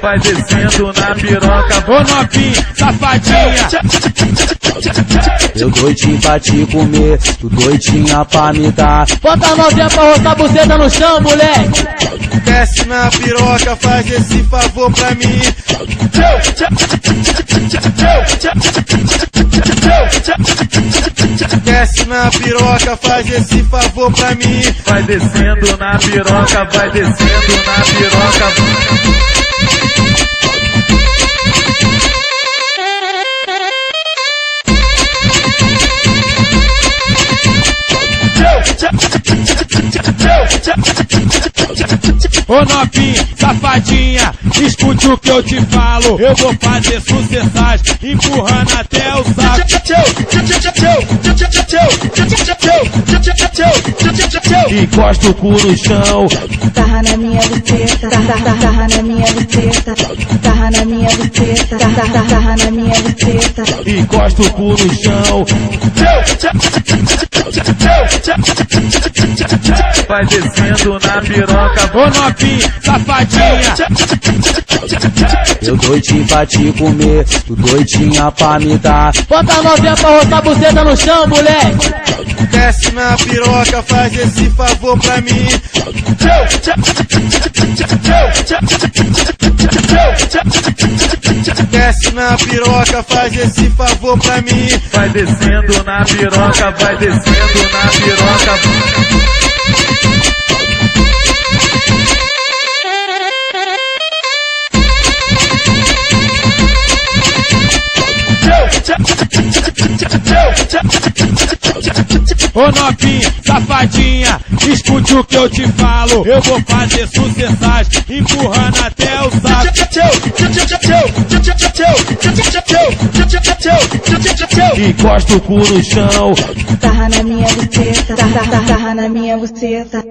Vai descendo na piroca, Ô novinha, safadinha. Eu doidinho pra te comer, tu doidinha pra me dar. Bota a novinha pra roçar a buceta no chão, moleque. Desce na piroca, faz esse favor pra mim. Desce na piroca, faz esse favor pra mim. vai descendo na piroca, vai descendo na piroca. Ô novinha, safadinha, escute o que eu te falo. Eu vou fazer sucessagem, empurrando até o saco. Encosta o cu no chão, Tarra na minha buceta, tarra na minha buceta, tarra na minha buceta, tarra na minha buceta. encosta o cu no chão. Vai descendo na piroca, Ô novinha, safadinha. Eu doidinho pra te comer, tu doidinha pra me dar. Bota a novinha pra roçar a buceta no chão, moleque. Desce na piroca, faz esse favor pra mim. Desce na piroca, faz esse favor pra mim. vai descendo na piroca, vai descendo na piroca. Ô novinha, safadinha, escute o que eu te falo. Eu vou fazer sucessagem, empurrando até o saco. Encosta o cu no chão, Tarra na minha buceta, tarra na minha buceta.